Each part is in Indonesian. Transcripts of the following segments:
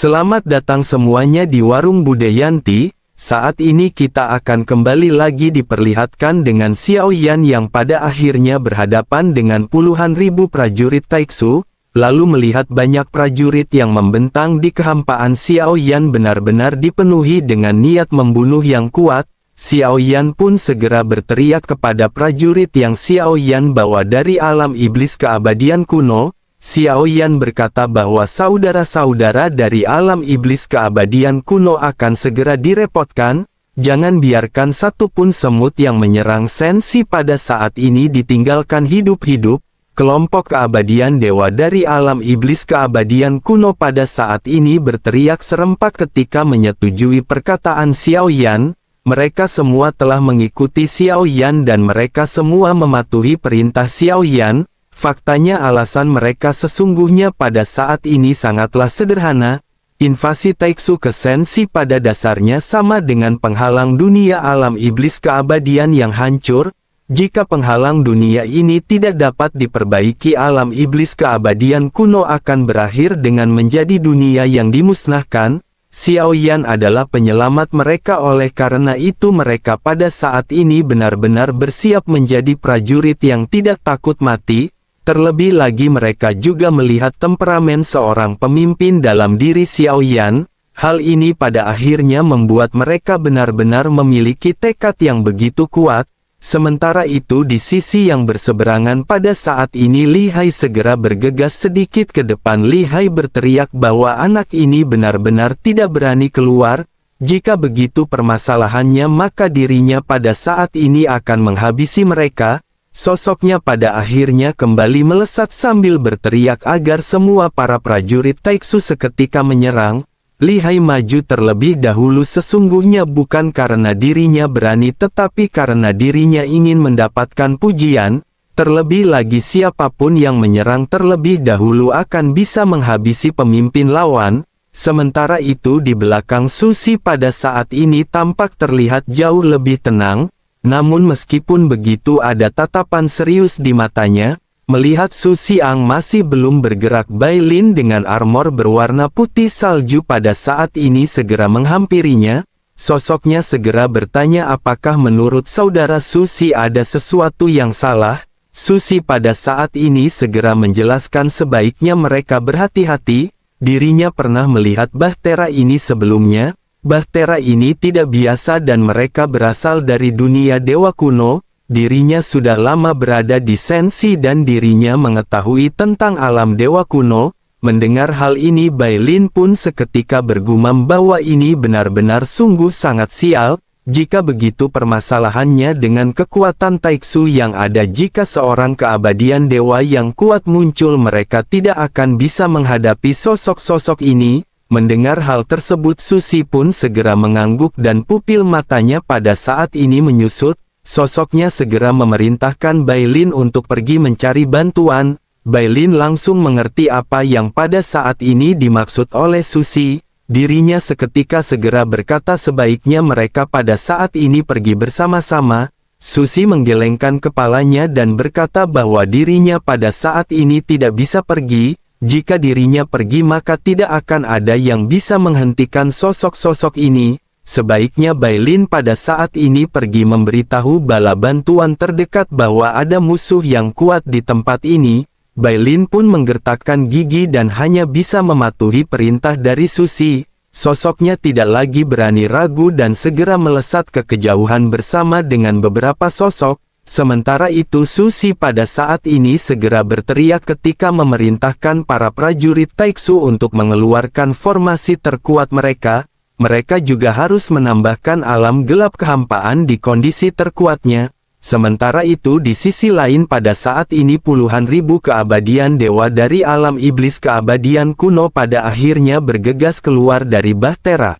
Selamat datang semuanya di Warung Budayanti. Saat ini kita akan kembali lagi diperlihatkan dengan Xiao Yan yang pada akhirnya berhadapan dengan puluhan ribu prajurit Taiksu, lalu melihat banyak prajurit yang membentang di kehampaan. Xiao Yan benar-benar dipenuhi dengan niat membunuh yang kuat. Xiao Yan pun segera berteriak kepada prajurit yang Xiao Yan bawa dari alam iblis keabadian kuno. Xiao Yan berkata bahwa saudara-saudara dari alam iblis keabadian kuno akan segera direpotkan. Jangan biarkan satupun semut yang menyerang Sensi pada saat ini ditinggalkan hidup-hidup. Kelompok keabadian dewa dari alam iblis keabadian kuno pada saat ini berteriak serempak ketika menyetujui perkataan Xiao Yan. Mereka semua telah mengikuti Xiao Yan dan mereka semua mematuhi perintah Xiao Yan. Faktanya alasan mereka sesungguhnya pada saat ini sangatlah sederhana. Invasi Taiksu ke Sensi pada dasarnya sama dengan penghalang dunia alam iblis keabadian yang hancur. Jika penghalang dunia ini tidak dapat diperbaiki, alam iblis keabadian kuno akan berakhir dengan menjadi dunia yang dimusnahkan. Xiao Yan adalah penyelamat mereka, oleh karena itu mereka pada saat ini benar-benar bersiap menjadi prajurit yang tidak takut mati. Terlebih lagi mereka juga melihat temperamen seorang pemimpin dalam diri Xiao Yan. Hal ini pada akhirnya membuat mereka benar-benar memiliki tekad yang begitu kuat. Sementara itu di sisi yang berseberangan pada saat ini Li Hai segera bergegas sedikit ke depan. Li Hai berteriak bahwa anak ini benar-benar tidak berani keluar. Jika begitu permasalahannya, maka dirinya pada saat ini akan menghabisi mereka. Sosoknya pada akhirnya kembali melesat sambil berteriak agar semua para prajurit Taiksu seketika menyerang. Li Hai maju terlebih dahulu sesungguhnya bukan karena dirinya berani, tetapi karena dirinya ingin mendapatkan pujian. Terlebih lagi siapapun yang menyerang terlebih dahulu akan bisa menghabisi pemimpin lawan. Sementara itu di belakang Susi pada saat ini tampak terlihat jauh lebih tenang. Namun meskipun begitu ada tatapan serius di matanya. Melihat Su Xiang masih belum bergerak, Bai Lin dengan armor berwarna putih salju pada saat ini segera menghampirinya. Sosoknya segera bertanya apakah menurut saudara Susi ada sesuatu yang salah. Susi pada saat ini segera menjelaskan sebaiknya mereka berhati-hati. Dirinya pernah melihat bahtera ini sebelumnya. Bahtera ini tidak biasa dan mereka berasal dari dunia dewa kuno. Dirinya sudah lama berada di Sensi dan dirinya mengetahui tentang alam dewa kuno. Mendengar hal ini Bai Lin pun seketika bergumam bahwa ini benar-benar sungguh sangat sial. Jika begitu permasalahannya dengan kekuatan Taiksu yang ada, jika seorang keabadian dewa yang kuat muncul, mereka tidak akan bisa menghadapi sosok-sosok ini. Mendengar hal tersebut Susi pun segera mengangguk dan pupil matanya pada saat ini menyusut. Sosoknya segera memerintahkan Bai Lin untuk pergi mencari bantuan. Bai Lin langsung mengerti apa yang pada saat ini dimaksud oleh Susi. Dirinya seketika segera berkata sebaiknya mereka pada saat ini pergi bersama-sama. Susi menggelengkan kepalanya dan berkata bahwa dirinya pada saat ini tidak bisa pergi. Jika dirinya pergi maka tidak akan ada yang bisa menghentikan sosok-sosok ini. Sebaiknya Bai Lin pada saat ini pergi memberitahu bala bantuan terdekat bahwa ada musuh yang kuat di tempat ini. Bai Lin pun menggertakkan gigi dan hanya bisa mematuhi perintah dari Susi. Sosoknya tidak lagi berani ragu dan segera melesat ke kejauhan bersama dengan beberapa sosok. Sementara itu Susi pada saat ini segera berteriak ketika memerintahkan para prajurit Taiksu untuk mengeluarkan formasi terkuat mereka. Mereka juga harus menambahkan alam gelap kehampaan di kondisi terkuatnya. Sementara itu di sisi lain pada saat ini puluhan ribu keabadian dewa dari alam iblis keabadian kuno pada akhirnya bergegas keluar dari bahtera.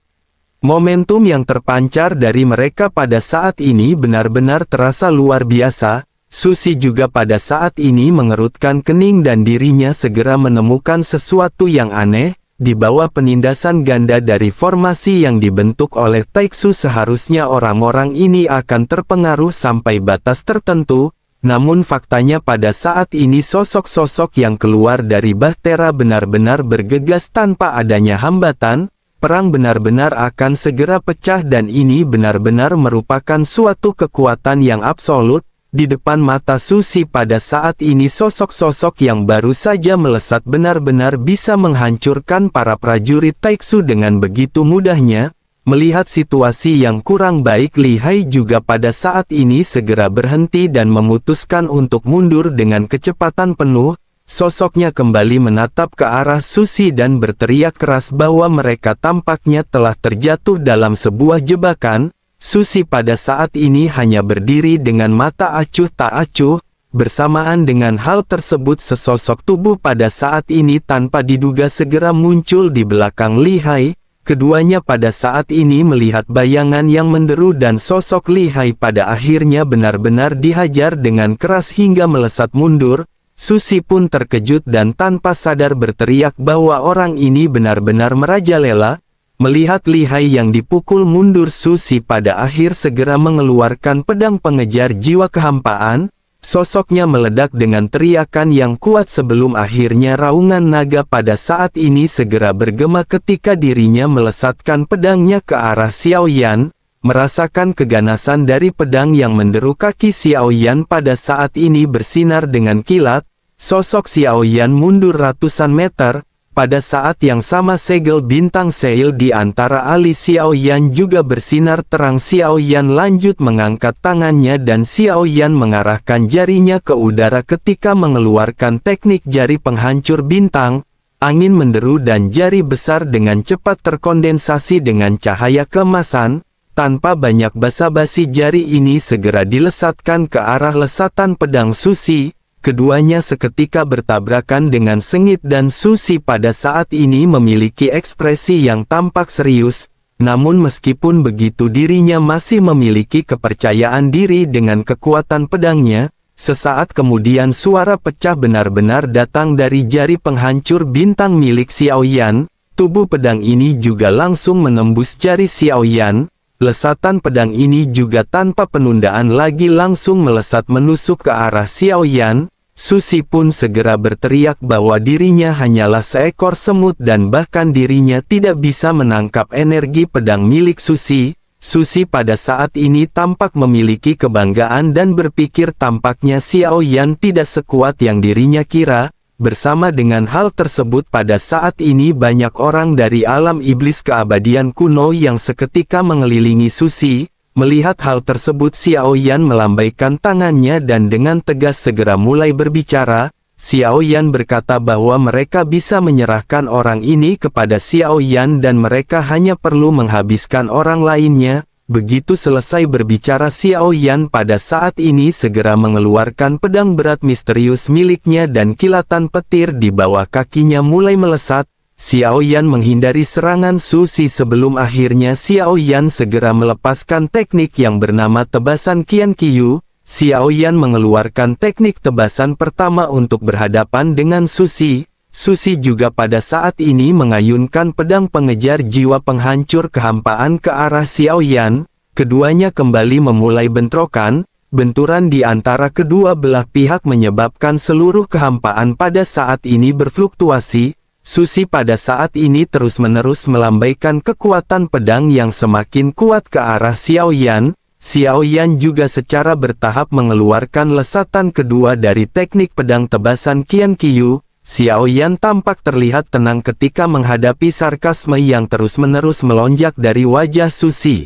Momentum yang terpancar dari mereka pada saat ini benar-benar terasa luar biasa. Susi juga pada saat ini mengerutkan kening dan dirinya segera menemukan sesuatu yang aneh. Di bawah penindasan ganda dari formasi yang dibentuk oleh Taiksu, seharusnya orang-orang ini akan terpengaruh sampai batas tertentu. Namun faktanya pada saat ini sosok-sosok yang keluar dari Bahtera benar-benar bergegas tanpa adanya hambatan. Perang benar-benar akan segera pecah dan ini benar-benar merupakan suatu kekuatan yang absolut. Di depan mata Susi pada saat ini sosok-sosok yang baru saja melesat benar-benar bisa menghancurkan para prajurit Taiksu dengan begitu mudahnya. Melihat situasi yang kurang baik, Li Hai juga pada saat ini segera berhenti dan memutuskan untuk mundur dengan kecepatan penuh. Sosoknya kembali menatap ke arah Susi dan berteriak keras bahwa mereka tampaknya telah terjatuh dalam sebuah jebakan. Susi pada saat ini hanya berdiri dengan mata acuh tak acuh. Bersamaan dengan hal tersebut sesosok tubuh pada saat ini tanpa diduga segera muncul di belakang Li Hai. Keduanya pada saat ini melihat bayangan yang menderu dan sosok Li Hai pada akhirnya benar-benar dihajar dengan keras hingga melesat mundur. Susi pun terkejut dan tanpa sadar berteriak bahwa orang ini benar-benar merajalela. Melihat Li Hai yang dipukul mundur, Susi pada akhir segera mengeluarkan pedang pengejar jiwa kehampaan. Sosoknya meledak dengan teriakan yang kuat sebelum akhirnya raungan naga pada saat ini segera bergema ketika dirinya melesatkan pedangnya ke arah Xiao Yan. Merasakan keganasan dari pedang yang menderu, kaki Xiao Yan pada saat ini bersinar dengan kilat. Sosok Xiao Yan mundur ratusan meter. Pada saat yang sama segel bintang Seil di antara alis Xiao Yan juga bersinar terang. Xiao Yan lanjut mengangkat tangannya dan Xiao Yan mengarahkan jarinya ke udara ketika mengeluarkan teknik jari penghancur bintang. Angin menderu dan jari besar dengan cepat terkondensasi dengan cahaya keemasan. Tanpa banyak basa-basi jari ini segera dilesatkan ke arah lesatan pedang Susi. Keduanya seketika bertabrakan dengan sengit dan Susi pada saat ini memiliki ekspresi yang tampak serius. Namun meskipun begitu dirinya masih memiliki kepercayaan diri dengan kekuatan pedangnya. Sesaat kemudian suara pecah benar-benar datang dari jari penghancur bintang milik Xiao Yan. Tubuh pedang ini juga langsung menembus jari Xiao Yan. Lesatan pedang ini juga tanpa penundaan lagi langsung melesat menusuk ke arah Xiao Yan. Susi pun segera berteriak bahwa dirinya hanyalah seekor semut dan bahkan dirinya tidak bisa menangkap energi pedang milik Susi. Susi pada saat ini tampak memiliki kebanggaan dan berpikir tampaknya Xiao Yan tidak sekuat yang dirinya kira. Bersama dengan hal tersebut pada saat ini banyak orang dari alam iblis keabadian kuno yang seketika mengelilingi Susi. Melihat hal tersebut Xiao Yan melambaikan tangannya dan dengan tegas segera mulai berbicara. Xiao Yan berkata bahwa mereka bisa menyerahkan orang ini kepada Xiao Yan dan mereka hanya perlu menghabiskan orang lainnya. Begitu selesai berbicara Xiao Yan pada saat ini segera mengeluarkan pedang berat misterius miliknya dan kilatan petir di bawah kakinya mulai melesat. Xiao Yan menghindari serangan Susi sebelum akhirnya Xiao Yan segera melepaskan teknik yang bernama tebasan Qian Qiu. Xiao Yan mengeluarkan teknik tebasan pertama untuk berhadapan dengan Susi. Susi juga pada saat ini mengayunkan pedang pengejar jiwa penghancur kehampaan ke arah Xiao Yan. Keduanya kembali memulai bentrokan. Benturan di antara kedua belah pihak menyebabkan seluruh kehampaan pada saat ini berfluktuasi. Susi pada saat ini terus-menerus melambaikan kekuatan pedang yang semakin kuat ke arah Xiao Yan. Xiao Yan juga secara bertahap mengeluarkan lesatan kedua dari teknik pedang tebasan Qian Qiu. Xiao Yan tampak terlihat tenang ketika menghadapi sarkasme yang terus-menerus melonjak dari wajah Susi.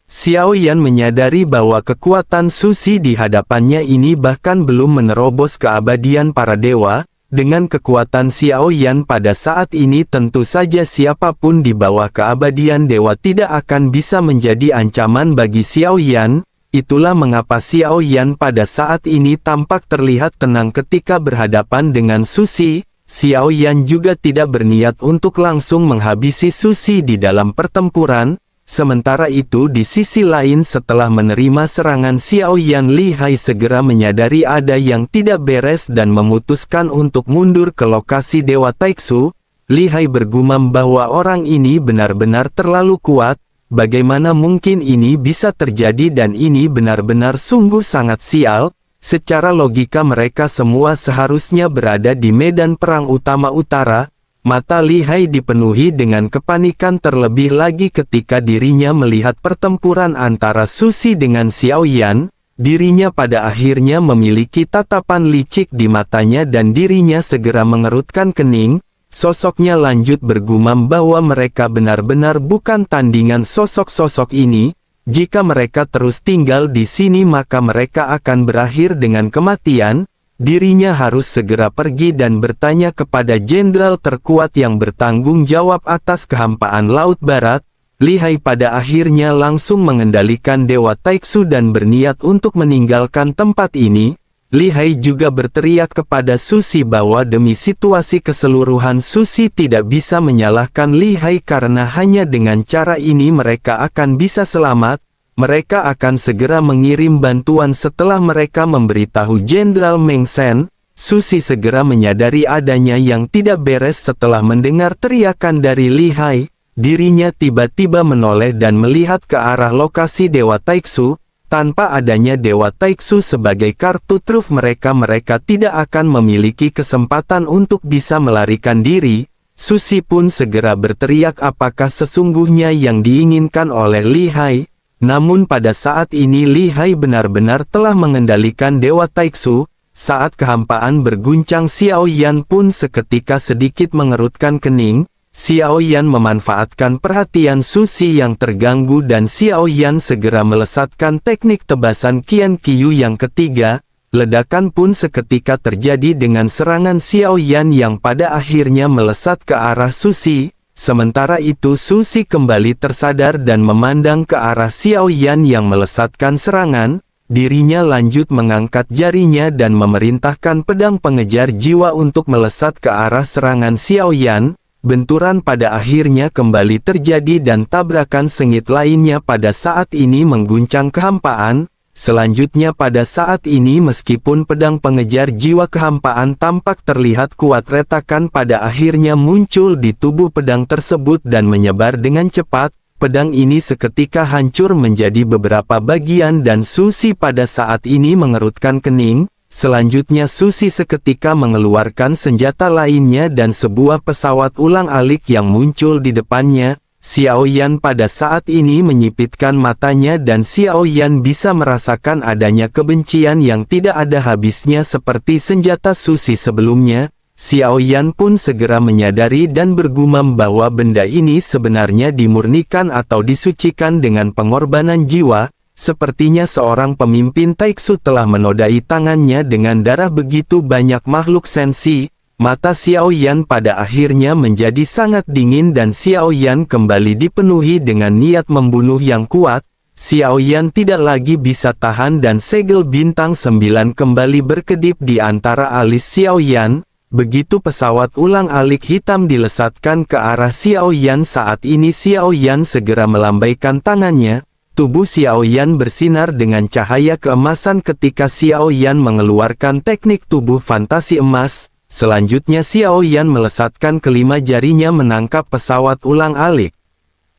Xiao Yan menyadari bahwa kekuatan Susi di hadapannya ini bahkan belum menerobos keabadian para dewa. Dengan kekuatan Xiao Yan pada saat ini tentu saja siapapun di bawah keabadian dewa tidak akan bisa menjadi ancaman bagi Xiao Yan. Itulah mengapa Xiao Yan pada saat ini tampak terlihat tenang ketika berhadapan dengan Susi. Xiao Yan juga tidak berniat untuk langsung menghabisi Susi di dalam pertempuran. Sementara itu di sisi lain setelah menerima serangan Xiao Yan, Li Hai segera menyadari ada yang tidak beres dan memutuskan untuk mundur ke lokasi Dewa Taiksu. Li Hai bergumam bahwa orang ini benar-benar terlalu kuat. Bagaimana mungkin ini bisa terjadi dan ini benar-benar sungguh sangat sial. Secara logika mereka semua seharusnya berada di medan perang utama utara. Mata Lihai dipenuhi dengan kepanikan terlebih lagi ketika dirinya melihat pertempuran antara Susi dengan Xiao Yan. Dirinya pada akhirnya memiliki tatapan licik di matanya dan dirinya segera mengerutkan kening. Sosoknya lanjut bergumam bahwa mereka benar-benar bukan tandingan sosok-sosok ini. Jika mereka terus tinggal di sini maka mereka akan berakhir dengan kematian. Dirinya harus segera pergi dan bertanya kepada jenderal terkuat yang bertanggung jawab atas kehampaan Laut Barat. Lihai pada akhirnya langsung mengendalikan Dewa Taiksu dan berniat untuk meninggalkan tempat ini. Lihai juga berteriak kepada Susi bahwa demi situasi keseluruhan Susi tidak bisa menyalahkan Lihai karena hanya dengan cara ini mereka akan bisa selamat. Mereka akan segera mengirim bantuan setelah mereka memberitahu Jenderal Meng Shen. Susi segera menyadari adanya yang tidak beres setelah mendengar teriakan dari Lihai. Dirinya tiba-tiba menoleh dan melihat ke arah lokasi Dewa Taiksu. Tanpa adanya Dewa Taiksu sebagai kartu truf mereka tidak akan memiliki kesempatan untuk bisa melarikan diri. Susi pun segera berteriak apakah sesungguhnya yang diinginkan oleh Lihai. Namun pada saat ini Lihai benar-benar telah mengendalikan Dewa Taiksu. Saat kehampaan berguncang Xiao Yan pun seketika sedikit mengerutkan kening. Xiao Yan memanfaatkan perhatian Susi yang terganggu dan Xiao Yan segera melesatkan teknik tebasan Qian Qiu yang ketiga. Ledakan pun seketika terjadi dengan serangan Xiao Yan yang pada akhirnya melesat ke arah Susi. Sementara itu Susi kembali tersadar dan memandang ke arah Xiao Yan yang melesatkan serangan. Dirinya lanjut mengangkat jarinya dan memerintahkan pedang pengejar jiwa untuk melesat ke arah serangan Xiao Yan. Benturan pada akhirnya kembali terjadi dan tabrakan sengit lainnya pada saat ini mengguncang kehampaan. Selanjutnya pada saat ini meskipun pedang pengejar jiwa kehampaan tampak terlihat kuat, retakan pada akhirnya muncul di tubuh pedang tersebut dan menyebar dengan cepat. Pedang ini seketika hancur menjadi beberapa bagian dan Susi pada saat ini mengerutkan kening. Selanjutnya Susi seketika mengeluarkan senjata lainnya dan sebuah pesawat ulang-alik yang muncul di depannya. Xiao Yan pada saat ini menyipitkan matanya dan Xiao Yan bisa merasakan adanya kebencian yang tidak ada habisnya seperti senjata Susi sebelumnya. Xiao Yan pun segera menyadari dan bergumam bahwa benda ini sebenarnya dimurnikan atau disucikan dengan pengorbanan jiwa. Sepertinya seorang pemimpin Taiksu telah menodai tangannya dengan darah begitu banyak makhluk sensi. Mata Xiao Yan pada akhirnya menjadi sangat dingin dan Xiao Yan kembali dipenuhi dengan niat membunuh yang kuat. Xiao Yan tidak lagi bisa tahan dan segel bintang 9 kembali berkedip di antara alis Xiao Yan. Begitu pesawat ulang-alik hitam dilesatkan ke arah Xiao Yan saat ini Xiao Yan segera melambaikan tangannya. Tubuh Xiao Yan bersinar dengan cahaya keemasan ketika Xiao Yan mengeluarkan teknik tubuh fantasi emas. Selanjutnya Xiao Yan melesatkan kelima jarinya menangkap pesawat ulang-alik.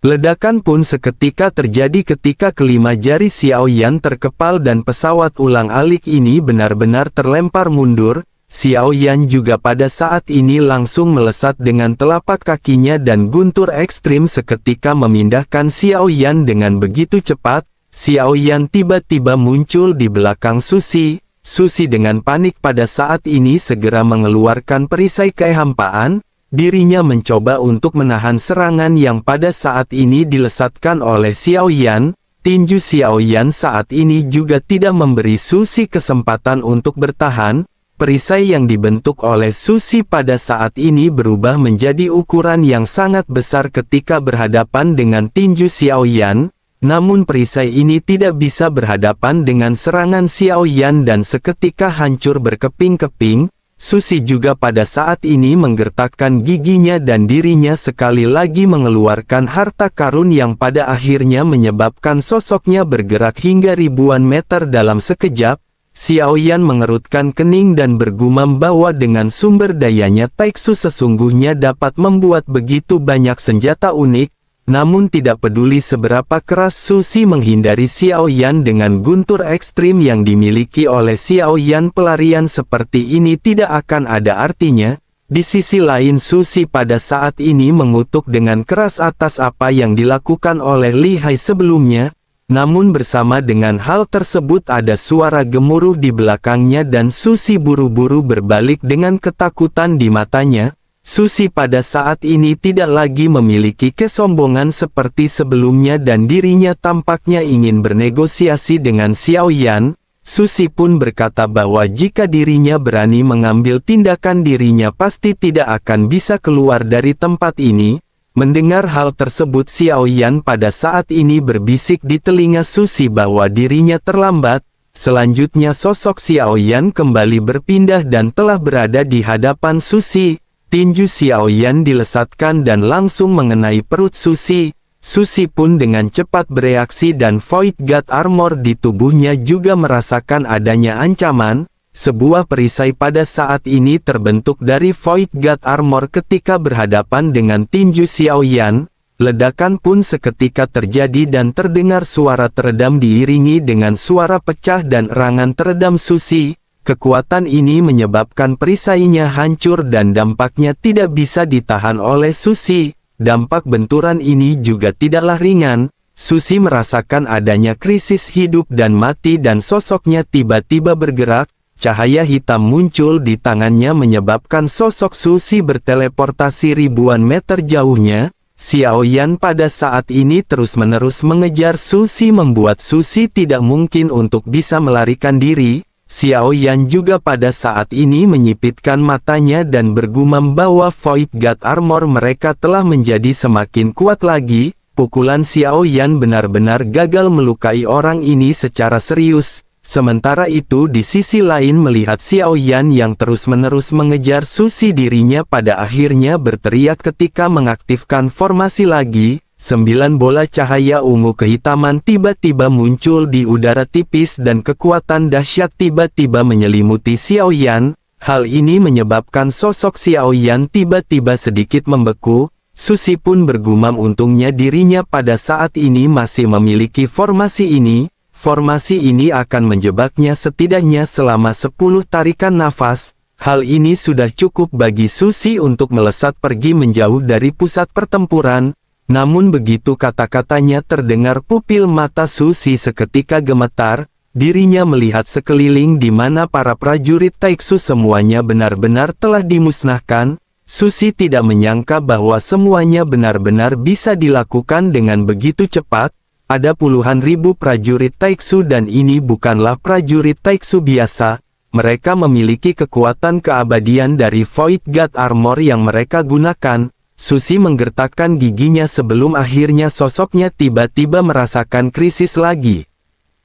Ledakan pun seketika terjadi ketika kelima jari Xiao Yan terkepal dan pesawat ulang-alik ini benar-benar terlempar mundur. Xiao Yan juga pada saat ini langsung melesat dengan telapak kakinya dan guntur ekstrim seketika memindahkan Xiao Yan dengan begitu cepat. Xiao Yan tiba-tiba muncul di belakang Susi. Susi dengan panik pada saat ini segera mengeluarkan perisai kehampaan. Dirinya mencoba untuk menahan serangan yang pada saat ini dilesatkan oleh Xiao Yan. Tinju Xiao Yan saat ini juga tidak memberi Susi kesempatan untuk bertahan. Perisai yang dibentuk oleh Susi pada saat ini berubah menjadi ukuran yang sangat besar ketika berhadapan dengan tinju Xiao Yan. Namun perisai ini tidak bisa berhadapan dengan serangan Xiao Yan dan seketika hancur berkeping-keping. Susi juga pada saat ini menggertakkan giginya dan dirinya sekali lagi mengeluarkan harta karun yang pada akhirnya menyebabkan sosoknya bergerak hingga ribuan meter dalam sekejap. Xiao Yan mengerutkan kening dan bergumam bahwa dengan sumber dayanya Taiksu sesungguhnya dapat membuat begitu banyak senjata unik. Namun tidak peduli seberapa keras Susi menghindari Xiao Yan dengan guntur ekstrim yang dimiliki oleh Xiao Yan, pelarian seperti ini tidak akan ada artinya. Di sisi lain Susi pada saat ini mengutuk dengan keras atas apa yang dilakukan oleh Li Hai sebelumnya. Namun bersama dengan hal tersebut ada suara gemuruh di belakangnya dan Susi buru-buru berbalik dengan ketakutan di matanya. Susi pada saat ini tidak lagi memiliki kesombongan seperti sebelumnya dan dirinya tampaknya ingin bernegosiasi dengan Xiao Yan. Susi pun berkata bahwa jika dirinya berani mengambil tindakan dirinya pasti tidak akan bisa keluar dari tempat ini. Mendengar hal tersebut Xiao Yan pada saat ini berbisik di telinga Susi bahwa dirinya terlambat. Selanjutnya sosok Xiao Yan kembali berpindah dan telah berada di hadapan Susi. Tinju Xiao Yan dilesatkan dan langsung mengenai perut Susi. Susi pun dengan cepat bereaksi dan Void God Armor di tubuhnya juga merasakan adanya ancaman. Sebuah perisai pada saat ini terbentuk dari Void God Armor ketika berhadapan dengan tinju Xiao Yan. Ledakan pun seketika terjadi dan terdengar suara teredam diiringi dengan suara pecah dan erangan teredam Susi. Kekuatan ini menyebabkan perisainya hancur dan dampaknya tidak bisa ditahan oleh Susi. Dampak benturan ini juga tidaklah ringan. Susi merasakan adanya krisis hidup dan mati dan sosoknya tiba-tiba bergerak. Cahaya hitam muncul di tangannya menyebabkan sosok Susi berteleportasi ribuan meter jauhnya. Xiao Yan pada saat ini terus-menerus mengejar Susi membuat Susi tidak mungkin untuk bisa melarikan diri. Xiao Yan juga pada saat ini menyipitkan matanya dan bergumam bahwa Void God Armor mereka telah menjadi semakin kuat lagi. Pukulan Xiao Yan benar-benar gagal melukai orang ini secara serius. Sementara itu di sisi lain melihat Xiao Yan yang terus-menerus mengejar Susi, dirinya pada akhirnya berteriak ketika mengaktifkan formasi lagi. 9 bola cahaya ungu kehitaman tiba-tiba muncul di udara tipis dan kekuatan dahsyat tiba-tiba menyelimuti Xiao Yan. Hal ini menyebabkan sosok Xiao Yan tiba-tiba sedikit membeku. Susi pun bergumam untungnya dirinya pada saat ini masih memiliki formasi ini. Formasi ini akan menjebaknya setidaknya selama 10 tarikan nafas. Hal ini sudah cukup bagi Susi untuk melesat pergi menjauh dari pusat pertempuran. Namun begitu kata-katanya terdengar, pupil mata Susi seketika gemetar. Dirinya melihat sekeliling di mana para prajurit Taiksu semuanya benar-benar telah dimusnahkan. Susi tidak menyangka bahwa semuanya benar-benar bisa dilakukan dengan begitu cepat. Ada puluhan ribu prajurit Taiksu dan ini bukanlah prajurit Taiksu biasa. Mereka memiliki kekuatan keabadian dari Void God Armor yang mereka gunakan. Susi menggertakkan giginya sebelum akhirnya sosoknya tiba-tiba merasakan krisis lagi.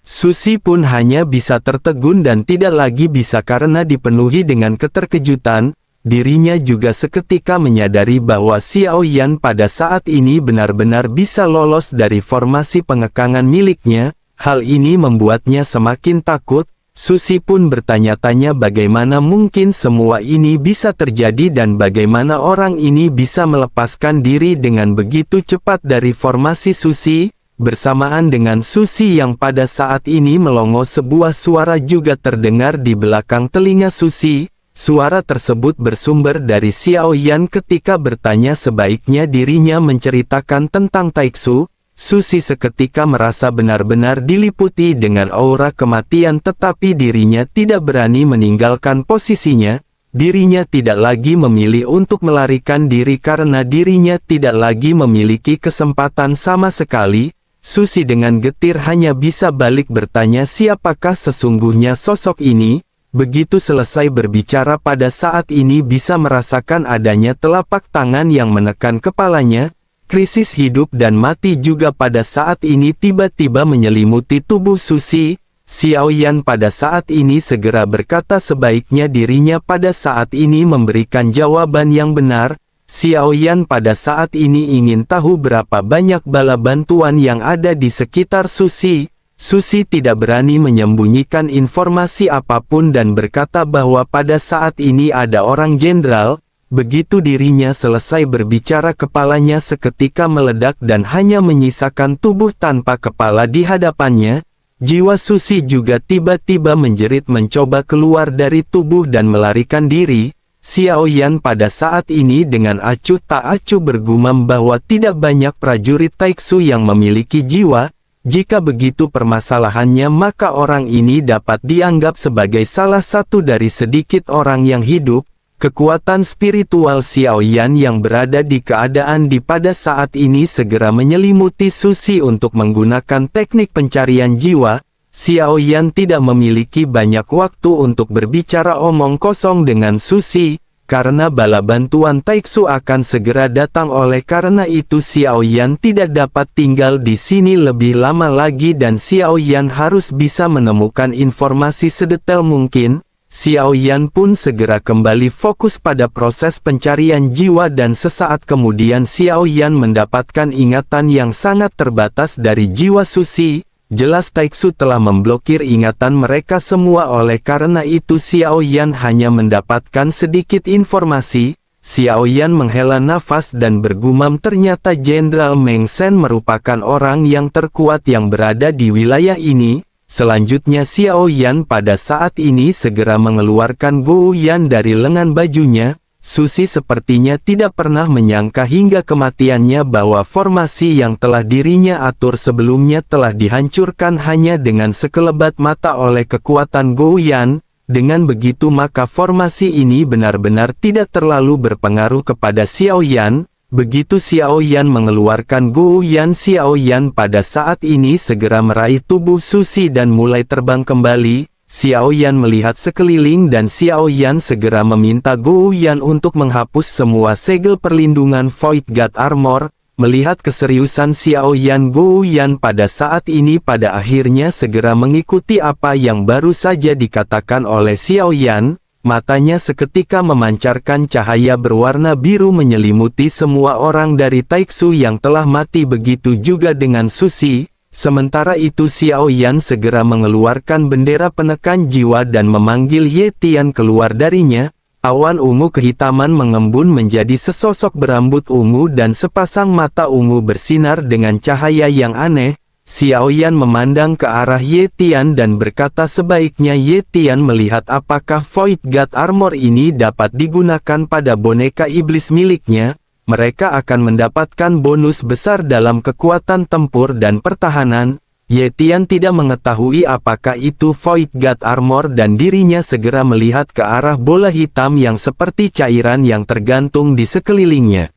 Susi pun hanya bisa tertegun dan tidak lagi bisa karena dipenuhi dengan keterkejutan. Dirinya juga seketika menyadari bahwa Xiao Yan pada saat ini benar-benar bisa lolos dari formasi pengekangan miliknya. Hal ini membuatnya semakin takut. Susi pun bertanya-tanya bagaimana mungkin semua ini bisa terjadi dan bagaimana orang ini bisa melepaskan diri dengan begitu cepat dari formasi Susi. Bersamaan dengan Susi yang pada saat ini melongo, sebuah suara juga terdengar di belakang telinga Susi. Suara tersebut bersumber dari Xiao Yan ketika bertanya sebaiknya dirinya menceritakan tentang Taiksu. Susi seketika merasa benar-benar diliputi dengan aura kematian, tetapi dirinya tidak berani meninggalkan posisinya. Dirinya tidak lagi memilih untuk melarikan diri karena dirinya tidak lagi memiliki kesempatan sama sekali. Susi dengan getir hanya bisa balik bertanya siapakah sesungguhnya sosok ini. Begitu selesai berbicara pada saat ini bisa merasakan adanya telapak tangan yang menekan kepalanya. Krisis hidup dan mati juga pada saat ini tiba-tiba menyelimuti tubuh Susi. Xiao Yan pada saat ini segera berkata sebaiknya dirinya pada saat ini memberikan jawaban yang benar. Xiao Yan pada saat ini ingin tahu berapa banyak bala bantuan yang ada di sekitar Susi. Susi tidak berani menyembunyikan informasi apapun dan berkata bahwa pada saat ini ada orang jenderal. begitu dirinya selesai berbicara kepalanya seketika meledak dan hanya menyisakan tubuh tanpa kepala di hadapannya. Jiwa Susi juga tiba-tiba menjerit mencoba keluar dari tubuh dan melarikan diri. Xiao Yan pada saat ini dengan acuh tak acuh bergumam bahwa tidak banyak prajurit Taiksu yang memiliki jiwa. Jika begitu permasalahannya, maka orang ini dapat dianggap sebagai salah satu dari sedikit orang yang hidup. Kekuatan spiritual Xiao Yan yang berada di keadaan di pada saat ini segera menyelimuti Susi untuk menggunakan teknik pencarian jiwa. Xiao Yan tidak memiliki banyak waktu untuk berbicara omong kosong dengan Susi, karena bala bantuan Taiksu akan segera datang. Oleh karena itu Xiao Yan tidak dapat tinggal di sini lebih lama lagi dan Xiao Yan harus bisa menemukan informasi sedetail mungkin. Xiao Yan pun segera kembali fokus pada proses pencarian jiwa dan sesaat kemudian Xiao Yan mendapatkan ingatan yang sangat terbatas dari jiwa Susi. Jelas Taiksu telah memblokir ingatan mereka semua, oleh karena itu Xiao Yan hanya mendapatkan sedikit informasi. Xiao Yan menghela nafas dan bergumam, ternyata Jenderal Meng Shen merupakan orang yang terkuat yang berada di wilayah ini. Selanjutnya Xiao Yan pada saat ini segera mengeluarkan Gou Yan dari lengan bajunya. Susi sepertinya tidak pernah menyangka hingga kematiannya bahwa formasi yang telah dirinya atur sebelumnya telah dihancurkan hanya dengan sekelebat mata oleh kekuatan Gou Yan. Dengan begitu maka formasi ini benar-benar tidak terlalu berpengaruh kepada Xiao Yan. Begitu Xiao Yan mengeluarkan Gou Yan, Xiao Yan pada saat ini segera meraih tubuh Susi dan mulai terbang kembali. Xiao Yan melihat sekeliling dan Xiao Yan segera meminta Gou Yan untuk menghapus semua segel perlindungan Void God Armor. Melihat keseriusan Xiao Yan, Gou Yan pada saat ini pada akhirnya segera mengikuti apa yang baru saja dikatakan oleh Xiao Yan. Matanya seketika memancarkan cahaya berwarna biru menyelimuti semua orang dari Taiksu yang telah mati, begitu juga dengan Susi. Sementara itu Xiao Yan segera mengeluarkan bendera penekan jiwa dan memanggil Ye Tian keluar darinya. Awan ungu kehitaman mengembun menjadi sesosok berambut ungu dan sepasang mata ungu bersinar dengan cahaya yang aneh. Xiao Yan memandang ke arah Ye Tian dan berkata sebaiknya Ye Tian melihat apakah Void God Armor ini dapat digunakan pada boneka iblis miliknya. Mereka akan mendapatkan bonus besar dalam kekuatan tempur dan pertahanan. Ye Tian tidak mengetahui apakah itu Void God Armor dan dirinya segera melihat ke arah bola hitam yang seperti cairan yang tergantung di sekelilingnya.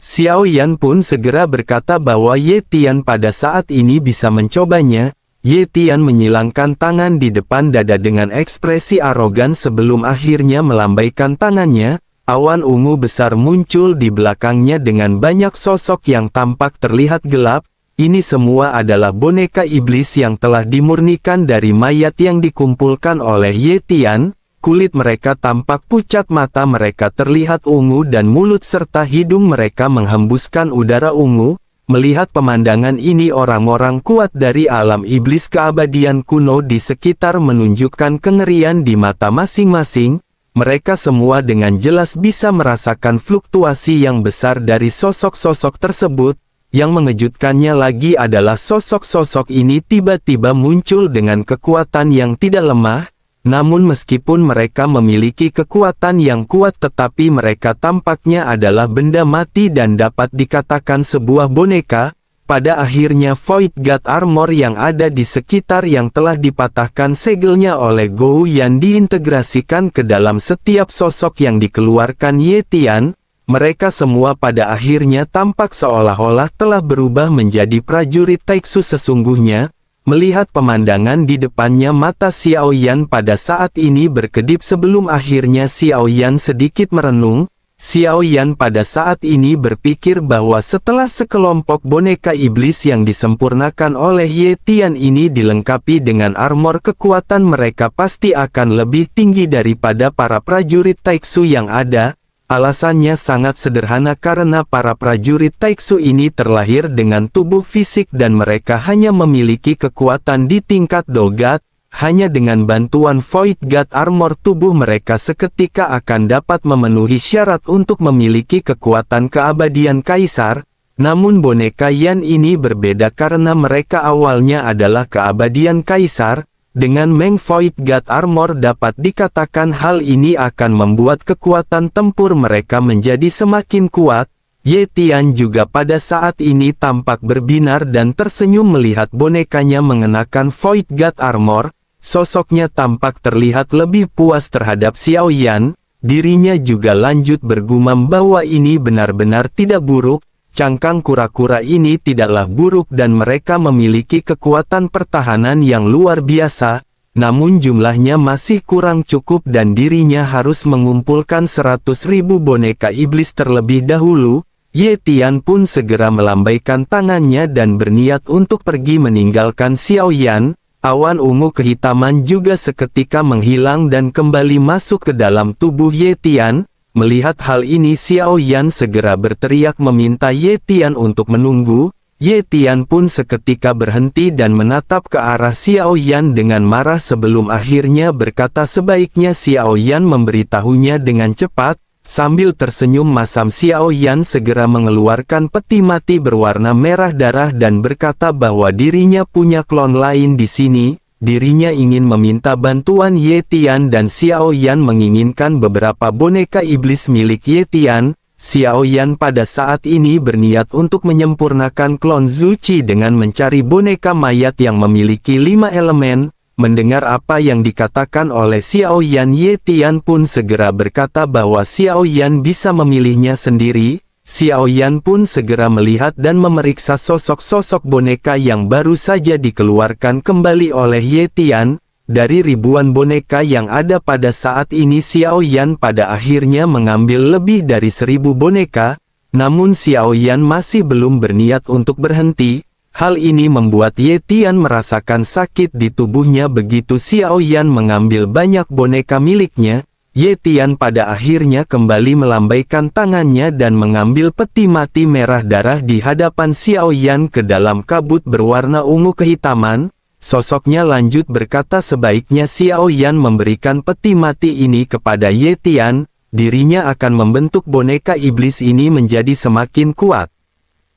Xiao Yan pun segera berkata bahwa Ye Tian pada saat ini bisa mencobanya. Ye Tian menyilangkan tangan di depan dada dengan ekspresi arogan sebelum akhirnya melambaikan tangannya. Awan ungu besar muncul di belakangnya dengan banyak sosok yang tampak terlihat gelap. Ini semua adalah boneka iblis yang telah dimurnikan dari mayat yang dikumpulkan oleh Ye Tian. Kulit mereka tampak pucat, mata mereka terlihat ungu dan mulut serta hidung mereka menghembuskan udara ungu. Melihat pemandangan ini orang-orang kuat dari alam iblis keabadian kuno di sekitar menunjukkan kengerian di mata masing-masing. Mereka semua dengan jelas bisa merasakan fluktuasi yang besar dari sosok-sosok tersebut. Yang mengejutkannya lagi adalah sosok-sosok ini tiba-tiba muncul dengan kekuatan yang tidak lemah. Namun meskipun mereka memiliki kekuatan yang kuat, tetapi mereka tampaknya adalah benda mati dan dapat dikatakan sebuah boneka. Pada akhirnya Void God Armor yang ada di sekitar yang telah dipatahkan segelnya oleh Gou Yan diintegrasikan ke dalam setiap sosok yang dikeluarkan Ye Tian. Mereka semua pada akhirnya tampak seolah-olah telah berubah menjadi prajurit Taiksu sesungguhnya. Melihat pemandangan di depannya, mata Xiao Yan pada saat ini berkedip sebelum akhirnya Xiao Yan sedikit merenung. Xiao Yan pada saat ini berpikir bahwa setelah sekelompok boneka iblis yang disempurnakan oleh Ye Tian ini dilengkapi dengan armor, kekuatan mereka pasti akan lebih tinggi daripada para prajurit Taiksu yang ada. Alasannya sangat sederhana, karena para prajurit Taiksu ini terlahir dengan tubuh fisik dan mereka hanya memiliki kekuatan di tingkat dogat. hanya dengan bantuan Void God Armor tubuh mereka seketika akan dapat memenuhi syarat untuk memiliki kekuatan keabadian kaisar. Namun boneka Yan ini berbeda karena mereka awalnya adalah keabadian kaisar. Dengan Meng Void God Armor dapat dikatakan hal ini akan membuat kekuatan tempur mereka menjadi semakin kuat. Ye Tian juga pada saat ini tampak berbinar dan tersenyum melihat bonekanya mengenakan Void God Armor. Sosoknya tampak terlihat lebih puas terhadap Xiao Yan. Dirinya juga lanjut bergumam bahwa ini benar-benar tidak buruk. Cangkang kura-kura ini tidaklah buruk dan mereka memiliki kekuatan pertahanan yang luar biasa, namun jumlahnya masih kurang cukup dan dirinya harus mengumpulkan 100.000 boneka iblis terlebih dahulu. Ye Tian pun segera melambaikan tangannya dan berniat untuk pergi meninggalkan Xiao Yan. Awan ungu kehitaman juga seketika menghilang dan kembali masuk ke dalam tubuh Ye Tian. Melihat hal ini Xiao Yan segera berteriak meminta Ye Tian untuk menunggu. Ye Tian pun seketika berhenti dan menatap ke arah Xiao Yan dengan marah sebelum akhirnya berkata sebaiknya Xiao Yan memberitahunya dengan cepat. Sambil tersenyum masam Xiao Yan segera mengeluarkan peti mati berwarna merah darah dan berkata bahwa dirinya punya klon lain di sini. Dirinya ingin meminta bantuan Ye Tian dan Xiao Yan menginginkan beberapa boneka iblis milik Ye Tian. Xiao Yan pada saat ini berniat untuk menyempurnakan klon Zuci dengan mencari boneka mayat yang memiliki 5 elemen. Mendengar apa yang dikatakan oleh Xiao Yan, Ye Tian pun segera berkata bahwa Xiao Yan bisa memilihnya sendiri. Xiao Yan pun segera melihat dan memeriksa sosok-sosok boneka yang baru saja dikeluarkan kembali oleh Ye Tian. Dari ribuan boneka yang ada pada saat ini Xiao Yan pada akhirnya mengambil lebih dari 1000 boneka. Namun Xiao Yan masih belum berniat untuk berhenti. Hal ini membuat Ye Tian merasakan sakit di tubuhnya begitu Xiao Yan mengambil banyak boneka miliknya. Ye Tian pada akhirnya kembali melambaikan tangannya dan mengambil peti mati merah darah di hadapan Xiao Yan ke dalam kabut berwarna ungu kehitaman. Sosoknya lanjut berkata sebaiknya Xiao Yan memberikan peti mati ini kepada Ye Tian. Dirinya akan membentuk boneka iblis ini menjadi semakin kuat.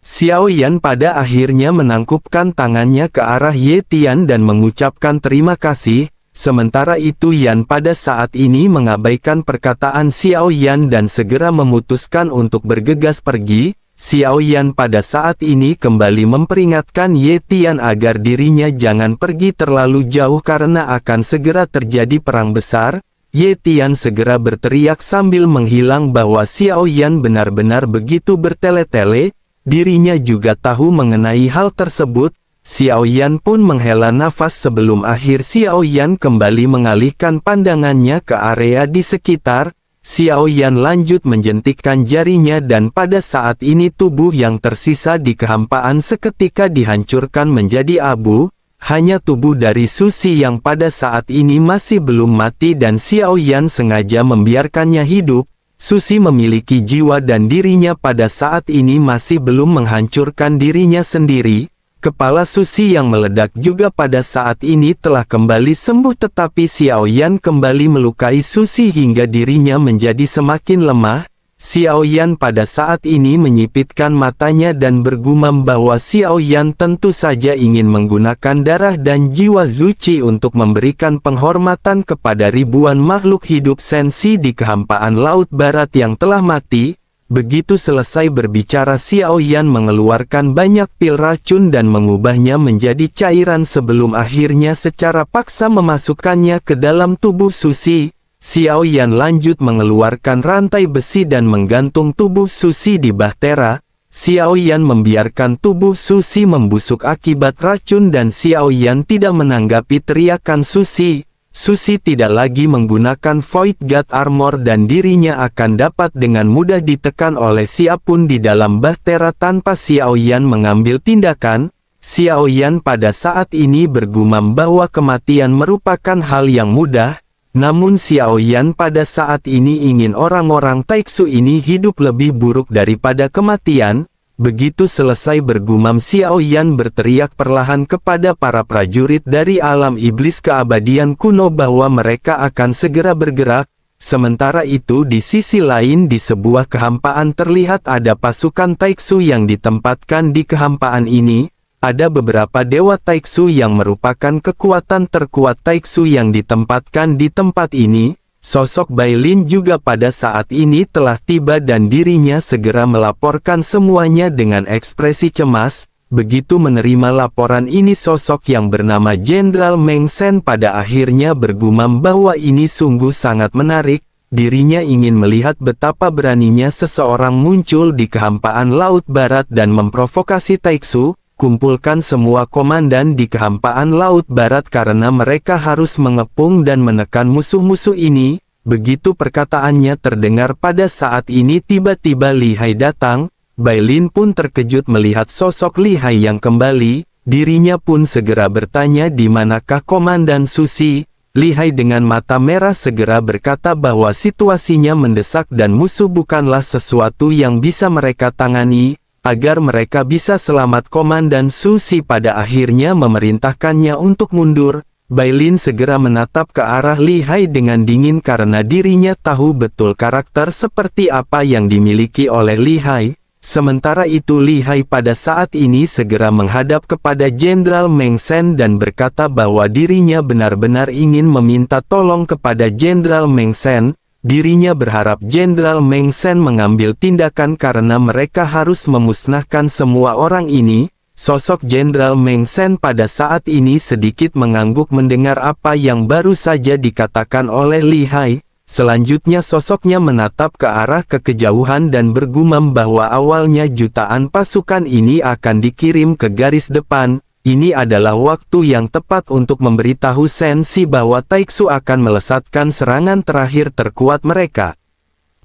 Xiao Yan pada akhirnya menangkupkan tangannya ke arah Ye Tian dan mengucapkan terima kasih. Sementara itu Yan pada saat ini mengabaikan perkataan Xiao Yan dan segera memutuskan untuk bergegas pergi. Xiao Yan pada saat ini kembali memperingatkan Ye Tian agar dirinya jangan pergi terlalu jauh karena akan segera terjadi perang besar. Ye Tian segera berteriak sambil menghilang bahwa Xiao Yan benar-benar begitu bertele-tele. Dirinya juga tahu mengenai hal tersebut. Xiao Yan pun menghela nafas sebelum akhir Xiao Yan kembali mengalihkan pandangannya ke area di sekitar. Xiao Yan lanjut menjentikkan jarinya dan pada saat ini tubuh yang tersisa di kehampaan seketika dihancurkan menjadi abu. Hanya tubuh dari Susi yang pada saat ini masih belum mati dan Xiao Yan sengaja membiarkannya hidup. Susi memiliki jiwa dan dirinya pada saat ini masih belum menghancurkan dirinya sendiri. Kepala Susi yang meledak juga pada saat ini telah kembali sembuh tetapi Xiao Yan kembali melukai Susi hingga dirinya menjadi semakin lemah. Xiao Yan pada saat ini menyipitkan matanya dan bergumam bahwa Xiao Yan tentu saja ingin menggunakan darah dan jiwa Zuci untuk memberikan penghormatan kepada ribuan makhluk hidup sensi di kehampaan Laut Barat yang telah mati. Begitu selesai berbicara Xiao Yan mengeluarkan banyak pil racun dan mengubahnya menjadi cairan sebelum akhirnya secara paksa memasukkannya ke dalam tubuh Susi. Xiao Yan lanjut mengeluarkan rantai besi dan menggantung tubuh Susi di bahtera. Xiao Yan membiarkan tubuh Susi membusuk akibat racun dan Xiao Yan tidak menanggapi teriakan Susi. Susi tidak lagi menggunakan Void God Armor dan dirinya akan dapat dengan mudah ditekan oleh siapapun di dalam bahtera tanpa Xiao Yan mengambil tindakan. Xiao Yan pada saat ini bergumam bahwa kematian merupakan hal yang mudah. Namun Xiao Yan pada saat ini ingin orang-orang Taiksu ini hidup lebih buruk daripada kematian. Begitu selesai bergumam, Xiao Yan berteriak perlahan kepada para prajurit dari alam iblis keabadian kuno bahwa mereka akan segera bergerak. Sementara itu di sisi lain di sebuah kehampaan terlihat ada pasukan Taiksu yang ditempatkan di kehampaan ini. Ada beberapa dewa Taiksu yang merupakan kekuatan terkuat Taiksu yang ditempatkan di tempat ini. Sosok Bailin juga pada saat ini telah tiba dan dirinya segera melaporkan semuanya dengan ekspresi cemas. Begitu menerima laporan ini, sosok yang bernama Jenderal Meng Sen pada akhirnya bergumam bahwa ini sungguh sangat menarik. Dirinya ingin melihat betapa beraninya seseorang muncul di kehampaan Laut Barat dan memprovokasi Taiksu. Kumpulkan semua komandan di kehampaan Laut Barat karena mereka harus mengepung dan menekan musuh-musuh ini. Begitu perkataannya terdengar pada saat ini tiba-tiba Li Hai datang. Bailin pun terkejut melihat sosok Li Hai yang kembali. Dirinya pun segera bertanya di manakah Komandan Susi. Li Hai dengan mata merah segera berkata bahwa situasinya mendesak dan musuh bukanlah sesuatu yang bisa mereka tangani. Agar mereka bisa selamat, Komandan Susi pada akhirnya memerintahkannya untuk mundur. Bailin segera menatap ke arah Li Hai dengan dingin karena dirinya tahu betul karakter seperti apa yang dimiliki oleh Li Hai. Sementara itu Li Hai pada saat ini segera menghadap kepada Jenderal Meng Sen dan berkata bahwa dirinya benar-benar ingin meminta tolong kepada Jenderal Meng Sen. Dirinya berharap Jenderal Meng Sen mengambil tindakan karena mereka harus memusnahkan semua orang ini. Sosok Jenderal Meng Sen pada saat ini sedikit mengangguk mendengar apa yang baru saja dikatakan oleh Li Hai. Selanjutnya sosoknya menatap ke arah kejauhan dan bergumam bahwa awalnya jutaan pasukan ini akan dikirim ke garis depan. Ini adalah waktu yang tepat untuk memberitahu Sensi bahwa Taiksu akan melesatkan serangan terakhir terkuat mereka.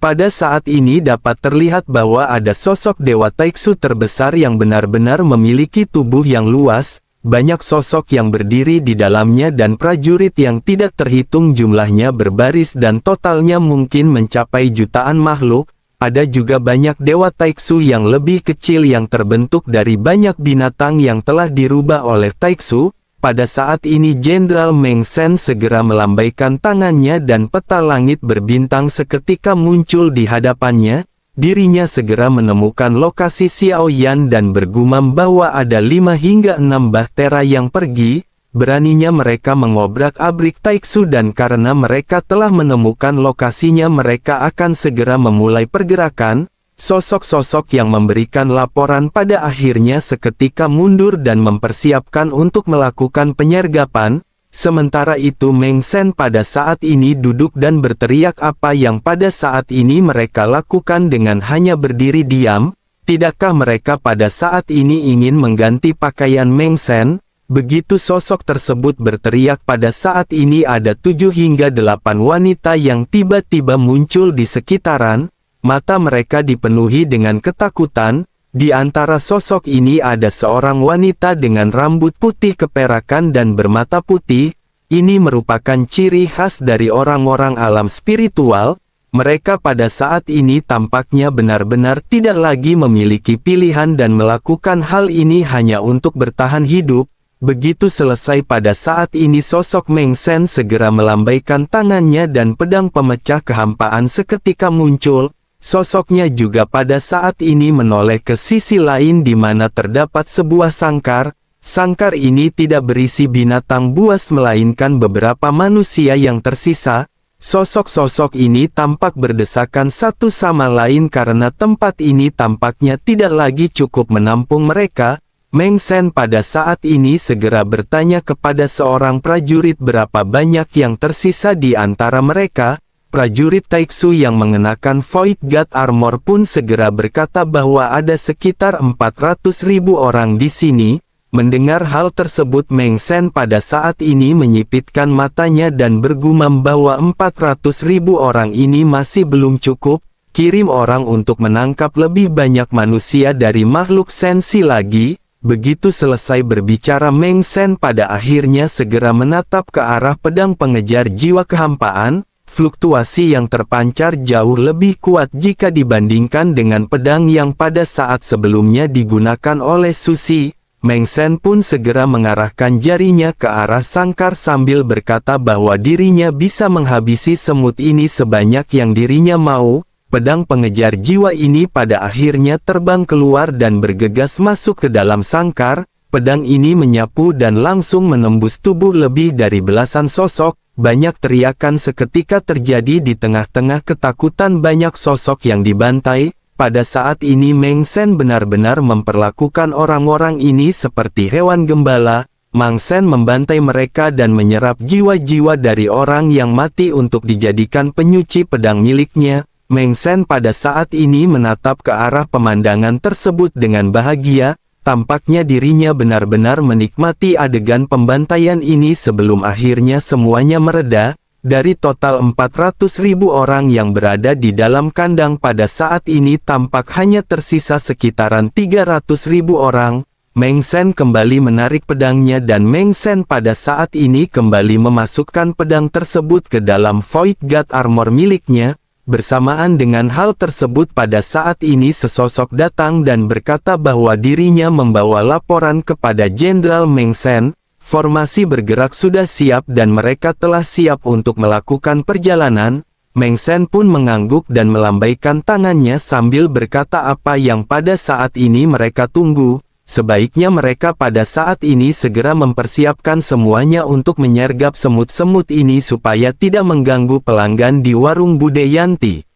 Pada saat ini dapat terlihat bahwa ada sosok Dewa Taiksu terbesar yang benar-benar memiliki tubuh yang luas, banyak sosok yang berdiri di dalamnya dan prajurit yang tidak terhitung jumlahnya berbaris dan totalnya mungkin mencapai jutaan makhluk. Ada juga banyak Dewa Taiksu yang lebih kecil yang terbentuk dari banyak binatang yang telah dirubah oleh Taiksu. Pada saat ini Jenderal Meng Sen segera melambaikan tangannya dan peta langit berbintang seketika muncul di hadapannya. Dirinya segera menemukan lokasi Xiao Yan dan bergumam bahwa ada 5 hingga 6 bahtera yang pergi. Beraninya mereka mengobrak-abrik Taiksu dan karena mereka telah menemukan lokasinya mereka akan segera memulai pergerakan. Sosok-sosok yang memberikan laporan pada akhirnya seketika mundur dan mempersiapkan untuk melakukan penyergapan. Sementara itu Meng Sen pada saat ini duduk dan berteriak apa yang pada saat ini mereka lakukan dengan hanya berdiri diam. Tidakkah mereka pada saat ini ingin mengganti pakaian Meng Sen? Begitu sosok tersebut berteriak pada saat ini ada 7 hingga 8 wanita yang tiba-tiba muncul di sekitaran. Mata mereka dipenuhi dengan ketakutan. Di antara sosok ini ada seorang wanita dengan rambut putih keperakan dan bermata putih. Ini merupakan ciri khas dari orang-orang alam spiritual. Mereka pada saat ini tampaknya benar-benar tidak lagi memiliki pilihan dan melakukan hal ini hanya untuk bertahan hidup. Begitu selesai pada saat ini sosok Meng Sen segera melambaikan tangannya dan pedang pemecah kehampaan seketika muncul. Sosoknya juga pada saat ini menoleh ke sisi lain di mana terdapat sebuah sangkar. Sangkar ini tidak berisi binatang buas melainkan beberapa manusia yang tersisa. Sosok-sosok ini tampak berdesakan satu sama lain karena tempat ini tampaknya tidak lagi cukup menampung mereka. Meng Sen pada saat ini segera bertanya kepada seorang prajurit berapa banyak yang tersisa di antara mereka. Prajurit Taiksu yang mengenakan Void God Armor pun segera berkata bahwa ada sekitar 400.000 orang di sini. Mendengar hal tersebut Meng Sen pada saat ini menyipitkan matanya dan bergumam bahwa 400.000 orang ini masih belum cukup. Kirim orang untuk menangkap lebih banyak manusia dari makhluk sensi lagi. Begitu selesai berbicara Meng Sen pada akhirnya segera menatap ke arah pedang pengejar jiwa kehampaan. Fluktuasi yang terpancar jauh lebih kuat jika dibandingkan dengan pedang yang pada saat sebelumnya digunakan oleh Susi. Meng Sen pun segera mengarahkan jarinya ke arah sangkar sambil berkata bahwa dirinya bisa menghabisi semut ini sebanyak yang dirinya mau. Pedang pengejar jiwa ini pada akhirnya terbang keluar dan bergegas masuk ke dalam sangkar. Pedang ini menyapu dan langsung menembus tubuh lebih dari belasan sosok. Banyak teriakan seketika terjadi di tengah-tengah ketakutan banyak sosok yang dibantai. Pada saat ini Meng Sen benar-benar memperlakukan orang-orang ini seperti hewan gembala. Meng Sen membantai mereka dan menyerap jiwa-jiwa dari orang yang mati untuk dijadikan penyuci pedang miliknya. Meng Sen pada saat ini menatap ke arah pemandangan tersebut dengan bahagia. Tampaknya dirinya benar-benar menikmati adegan pembantaian ini sebelum akhirnya semuanya mereda. Dari total 400.000 orang yang berada di dalam kandang pada saat ini tampak hanya tersisa sekitaran 300.000 orang. Meng Sen kembali menarik pedangnya dan Meng Sen pada saat ini kembali memasukkan pedang tersebut ke dalam Void God Armor miliknya. Bersamaan dengan hal tersebut pada saat ini sesosok datang dan berkata bahwa dirinya membawa laporan kepada Jenderal Meng Sen. Formasi bergerak sudah siap dan mereka telah siap untuk melakukan perjalanan. Meng Sen pun mengangguk dan melambaikan tangannya sambil berkata apa yang pada saat ini mereka tunggu. Sebaiknya mereka pada saat ini segera mempersiapkan semuanya untuk menyergap semut-semut ini supaya tidak mengganggu pelanggan di warung Bude Yanti.